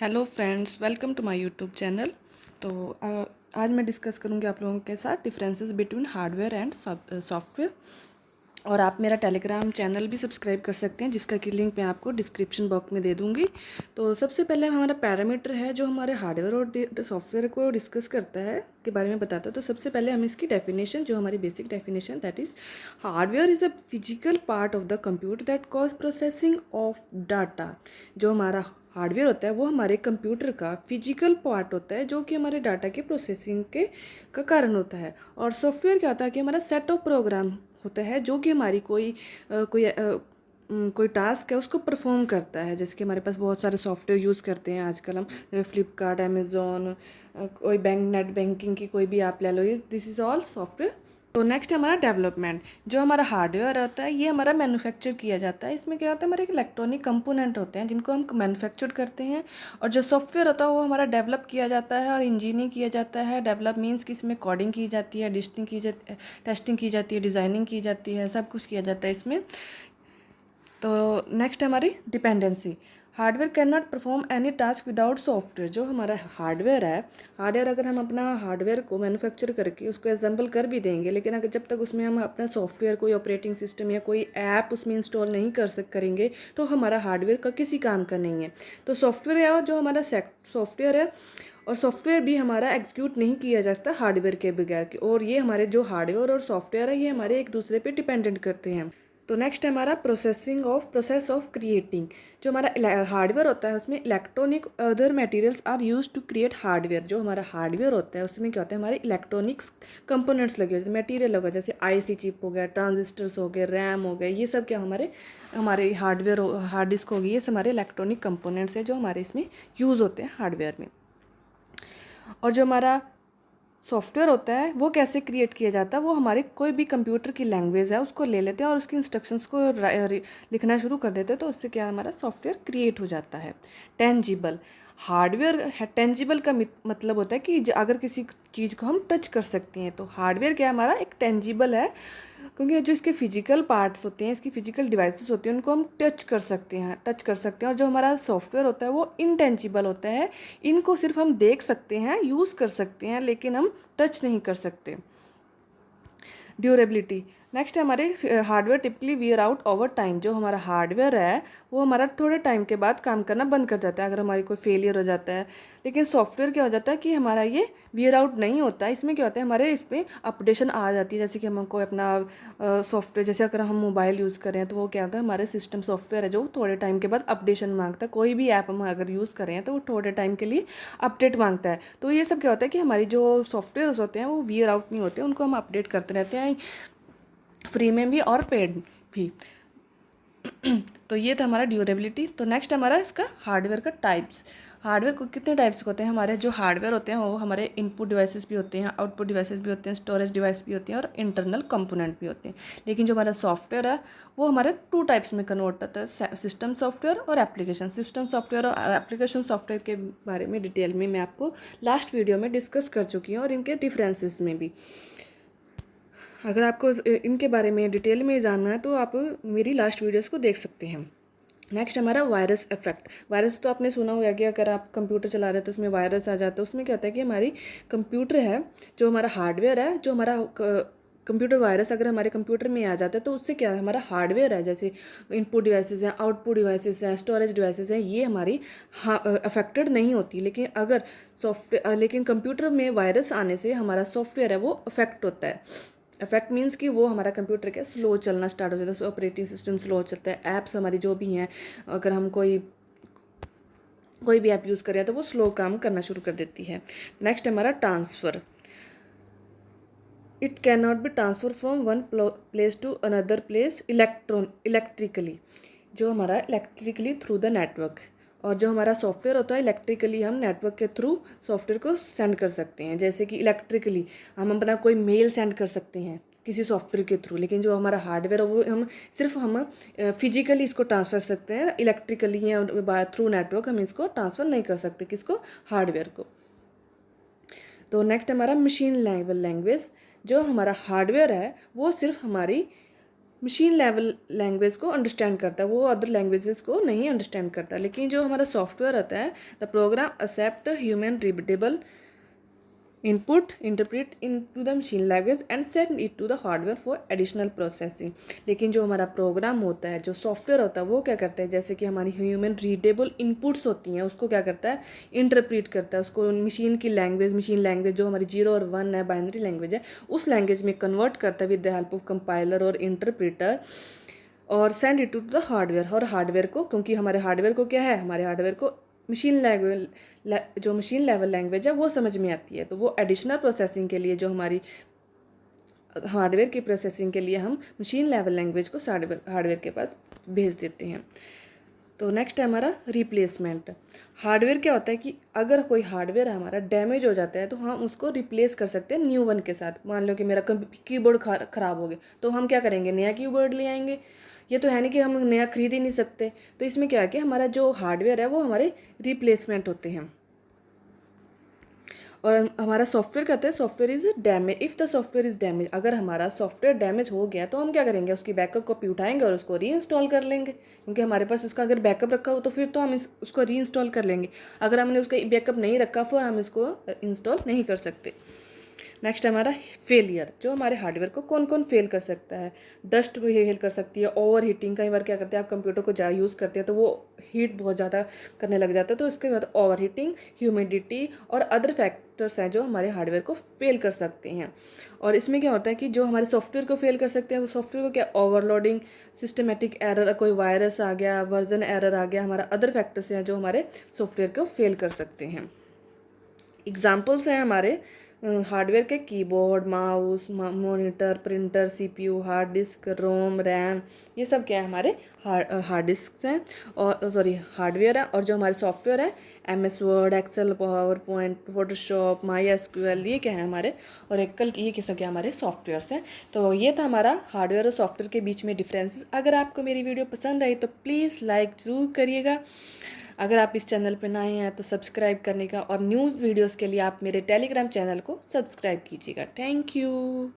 Hello friends, welcome to my YouTube channel. तो आज मैं डिस्कस करूंगी आप लोगों के साथ differences between hardware and software. और आप मेरा टेलीग्राम चैनल भी सब्सक्राइब कर सकते हैं, जिसका कि लिंक मैं आपको डिस्क्रिप्शन बॉक्स में दे दूंगी। तो सबसे पहले हमारा पैरामीटर है जो हमारे हार्डवेयर और सॉफ्टवेयर को डिस्कस करता है के बारे में बताता है। तो सबसे पहले हम इसकी डेफिनेशन, जो हमारी basic definition, that is hardware is a physical part of the computer that cause processing of data. जो हमारा हार्डवेयर होता है वो हमारे कंप्यूटर का फिजिकल पार्ट होता है, जो कि हमारे डाटा के प्रोसेसिंग के का कारण होता है। और सॉफ्टवेयर क्या होता है कि हमारा सेट ऑफ प्रोग्राम होता है, जो कि हमारी कोई टास्क है उसको परफॉर्म करता है। जैसे कि हमारे पास बहुत सारे सॉफ्टवेयर यूज़ करते हैं आजकल हम, फ्लिपकार्ट, अमेज़ोन, कोई बैंक, नेट बैंकिंग की कोई भी ऐप ले लो, ये दिस इज़ ऑल सॉफ्टवेयर। तो नेक्स्ट है हमारा डेवलपमेंट। जो हमारा हार्डवेयर होता है ये हमारा मैन्युफैक्चर किया जाता है। इसमें क्या होता है, हमारे इलेक्ट्रॉनिक कंपोनेंट होते हैं जिनको हम मैन्युफैक्चर करते हैं। और जो सॉफ्टवेयर होता है वो हमारा डेवलप किया जाता है और इंजीनियरिंग किया जाता है। डेवलप मीन्स कि इसमें कोडिंग की जाती है, टेस्टिंग की जाती है, डिज़ाइनिंग की जाती है, सब कुछ किया जाता है इसमें। तो नेक्स्ट है हमारी dependency. Hardware can not perform any task without software. जो हमारा हार्डवेयर है, हार्डवेयर अगर हम अपना हार्डवेयर को मैन्युफैक्चर करके उसको असेंबल कर भी देंगे, लेकिन अगर जब तक उसमें हम अपना सॉफ्टवेयर, कोई ऑपरेटिंग सिस्टम या कोई ऐप उसमें इंस्टॉल नहीं करेंगे, तो हमारा हार्डवेयर का किसी काम का नहीं है। तो सॉफ्टवेयर है, और जो हमारा सॉफ्टवेयर है, और सॉफ्टवेयर भी हमारा एग्जीक्यूट नहीं किया जाता हार्डवेयर के बगैर। और ये हमारे जो हार्डवेयर और सॉफ्टवेयर है ये हमारे एक दूसरे पे डिपेंडेंट करते हैं। तो नेक्स्ट है हमारा प्रोसेस ऑफ क्रिएटिंग। जो हमारा हार्डवेयर होता है उसमें electronic other materials are use to create hardware. जो हमारा हार्डवेयर होता है उसमें क्या होता है, हमारे इलेक्ट्रॉनिक्स कंपोनेंट्स लगे होते हैं, मटेरियल होगा, जैसे आईसी चिप हो गया, ट्रांजिस्टर्स हो गए, रैम हो गए, ये सब क्या हमारे हमारे हार्डवेयर, हार्ड डिस्क होगी, ये सब हमारे इलेक्ट्रॉनिक कंपोनेंट्स हैं जो हमारे इसमें यूज़ होते हैं हार्डवेयर में। और जो हमारा सॉफ्टवेयर होता है वो कैसे क्रिएट किया जाता है, वो हमारे कोई भी कंप्यूटर की लैंग्वेज है उसको ले लेते हैं और उसकी इंस्ट्रक्शंस को लिखना शुरू कर देते हैं, तो उससे क्या हमारा सॉफ्टवेयर क्रिएट हो जाता है। टेंजिबल। हार्डवेयर है, टेंजिबल का मतलब होता है कि अगर किसी चीज़ को हम टच कर सकते हैं, तो हार्डवेयर क्या है हमारा एक टेंजिबल है, क्योंकि जो इसके फिजिकल पार्ट्स होते हैं, इसकी फिजिकल डिवाइसेस होती हैं, उनको हम टच कर सकते हैं। और जो हमारा सॉफ्टवेयर होता है वो इनटेंजिबल होता है, इनको सिर्फ हम देख सकते हैं, यूज़ कर सकते हैं, लेकिन हम टच नहीं कर सकते। ड्यूरेबिलिटी। नेक्स्ट है हमारे hardware typically wear out over time. जो हमारा हार्डवेयर है वो हमारा थोड़े टाइम के बाद काम करना बंद कर जाता है अगर हमारी कोई फेलियर हो जाता है। लेकिन सॉफ्टवेयर क्या हो जाता है कि हमारा ये वियर आउट नहीं होता है। इसमें क्या होता है, हमारे इसमें अपडेशन आ जाती है। जैसे कि हमको अपना सॉफ्टवेयर, जैसे अगर हम मोबाइल यूज़ करें तो वो क्या होता है, हमारे सिस्टम सॉफ्टवेयर है जो थोड़े टाइम के बाद अपडेशन मांगता है। कोई भी ऐप हम अगर यूज़ करें तो वो थोड़े टाइम के लिए अपडेट मांगता है। तो ये सब क्या होता है कि हमारी जो सॉफ्टवेयर होते हैं वो वियर आउट नहीं होते, उनको हम अपडेट करते रहते हैं, फ्री में भी और पेड भी। तो ये था हमारा ड्यूरेबिलिटी। तो नेक्स्ट हमारा इसका हार्डवेयर का टाइप्स। हार्डवेयर को कितने टाइप्स के होते हैं, हमारे जो हार्डवेयर होते हैं वो हमारे इनपुट डिवाइसेस भी होते हैं, आउटपुट डिवाइसेस भी होते हैं, स्टोरेज डिवाइस भी होती हैं, और इंटरनल कंपोनेंट भी होते हैं। लेकिन जो हमारा सॉफ्टवेयर है वो हमारे टू टाइप्स में कन्वर्ट होता है, सिस्टम सॉफ्टवेयर और एप्लीकेशन। सिस्टम सॉफ्टवेयर और एप्लीकेशन सॉफ्टवेयर के बारे में डिटेल में मैं आपको लास्ट वीडियो में डिस्कस कर चुकी हूँ, और इनके डिफरेंसेस में भी। अगर आपको इनके बारे में डिटेल में जानना है तो आप मेरी लास्ट वीडियोस को देख सकते हैं। नेक्स्ट हमारा वायरस इफेक्ट। वायरस तो आपने सुना होगा कि अगर आप कंप्यूटर चला रहे हो तो उसमें वायरस आ जाता है। उसमें क्या होता है कि हमारी कंप्यूटर है, जो हमारा हार्डवेयर है, जो हमारा कंप्यूटर वायरस अगर हमारे कंप्यूटर में आ जाता है तो उससे क्या है, हमारा हार्डवेयर है, जैसे इनपुट डिवाइसेस हैं, आउटपुट डिवाइसेस हैं, स्टोरेज डिवाइसेस हैं, ये हमारी अफेक्टेड नहीं होती। लेकिन अगर लेकिन कंप्यूटर में वायरस आने से हमारा सॉफ्टवेयर है वो अफेक्ट होता है। इफेक्ट मीन्स कि वो हमारा कंप्यूटर क्या स्लो चलना स्टार्ट हो जाता है, ऑपरेटिंग सिस्टम स्लो चलता है, ऐप्स हमारी जो भी हैं, अगर हम कोई भी ऐप यूज़ करें तो वो स्लो काम करना शुरू कर देती है। नेक्स्ट हमारा transfer. It can not be transfer from one place to another place electrically. जो हमारा इलेक्ट्रिकली थ्रू द नेटवर्क। और जो हमारा सॉफ्टवेयर होता है इलेक्ट्रिकली हम नेटवर्क के थ्रू सॉफ्टवेयर को सेंड कर सकते हैं। जैसे कि इलेक्ट्रिकली हम अपना कोई मेल सेंड कर सकते हैं किसी सॉफ्टवेयर के थ्रू, लेकिन जो हमारा हार्डवेयर है वो हम फिजिकली इसको ट्रांसफर सकते हैं, इलेक्ट्रिकली या थ्रू नेटवर्क हम इसको ट्रांसफ़र नहीं कर सकते, किसको, हार्डवेयर को। तो नेक्स्ट हमारा मशीन लेवल लैंग्वेज। जो हमारा हार्डवेयर है वो सिर्फ हमारी मशीन लेवल लैंग्वेज को अंडरस्टैंड करता है, वो अदर लैंग्वेजेस को नहीं अंडरस्टैंड करता। लेकिन जो हमारा सॉफ्टवेयर होता है, the program accept human readable input interpret into the machine language and send it to the hardware for additional processing. लेकिन जो हमारा प्रोग्राम होता है, जो सॉफ्टवेयर होता है, वो क्या करता है, जैसे कि हमारी ह्यूमन रीडेबल इनपुट्स होती हैं, उसको क्या करता है, इंटरप्रेट करता है, उसको मशीन की लैंग्वेज, मशीन लैंग्वेज जो हमारी 0 और 1 है, बाइनरी लैंग्वेज है, उस लैंग्वेज में कन्वर्ट करता है with the help of compiler और इंटरप्रेटर, और send it to the hardware. और हार्डवेयर को, क्योंकि हमारे हार्डवेयर को क्या है, हमारे हार्डवेयर को मशीन लैंग्वेज, जो मशीन लेवल लैंग्वेज है वो समझ में आती है, तो वो एडिशनल प्रोसेसिंग के लिए, जो हमारी हार्डवेयर की प्रोसेसिंग के लिए हम मशीन लेवल लैंग्वेज को हार्डवेयर के पास भेज देते हैं। तो नेक्स्ट है हमारा रिप्लेसमेंट। हार्डवेयर क्या होता है कि अगर कोई हार्डवेयर हमारा डैमेज हो जाता है तो हम उसको रिप्लेस कर सकते हैं न्यू वन के साथ। मान लो कि मेरा कीबोर्ड ख़राब हो गया, तो हम क्या करेंगे, नया कीबोर्ड ले आएंगे। ये तो है नहीं कि हम नया खरीद ही नहीं सकते। तो इसमें क्या है कि हमारा जो हार्डवेयर है वो हमारे रिप्लेसमेंट होते हैं। और हमारा सॉफ्टवेयर कहते हैं software is damage, if the software is damage. अगर हमारा सॉफ्टवेयर डैमेज हो गया तो हम क्या करेंगे, उसकी बैकअप कॉपी उठाएंगे और उसको री इंस्टॉल कर लेंगे, क्योंकि हमारे पास उसका अगर बैकअप रखा हो तो फिर तो हम उसको री इंस्टॉल कर लेंगे। अगर हमने उसका बैकअप नहीं रखा फिर हम इसको इंस्टॉल नहीं कर सकते। नेक्स्ट हमारा फेलियर, जो हमारे हार्डवेयर को कौन कौन फेल कर सकता है। डस्ट फेल कर सकती है, ओवर हीटिंग, कई बार क्या करते हैं आप कंप्यूटर को ज़्यादा यूज़ करते हैं तो वो हीट बहुत ज़्यादा करने लग जाता है, तो उसके बाद ओवर हीटिंग, ह्यूमिडिटी और अदर फैक्टर्स हैं जो हमारे हार्डवेयर को फेल कर सकते हैं। और इसमें क्या होता है कि जो हमारे सॉफ्टवेयर को फेल कर सकते हैं, वो सॉफ्टवेयर को क्या, ओवरलोडिंग, सिस्टमेटिक एरर, कोई वायरस आ गया, वर्जन एरर आ गया, हमारा अदर फैक्टर्स हैं जो हमारे सॉफ्टवेयर को फेल कर सकते हैं। एग्जाम्पल्स हैं हमारे हार्डवेयर के, keyboard, mouse, monitor, printer, CPU, hard disk, ROM, RAM, ये सब क्या है, हमारे हार्ड डिस्क हैं और सॉरी हार्डवेयर है। और जो हमारे सॉफ्टवेयर है, MS Word, Excel, PowerPoint, Photoshop, MySQL, ये क्या है हमारे ओरेकल, ये किस क्या हमारे सॉफ्टवेयर्स हैं। तो ये था हमारा हार्डवेयर और सॉफ्टवेयर के बीच में डिफरेंसेस। अगर आपको मेरी वीडियो पसंद आई तो प्लीज़ लाइक ज़रूर करिएगा। अगर आप इस चैनल पर नए हैं तो सब्सक्राइब करने का, और न्यूज़ वीडियोस के लिए आप मेरे टेलीग्राम चैनल को सब्सक्राइब कीजिएगा। Thank you.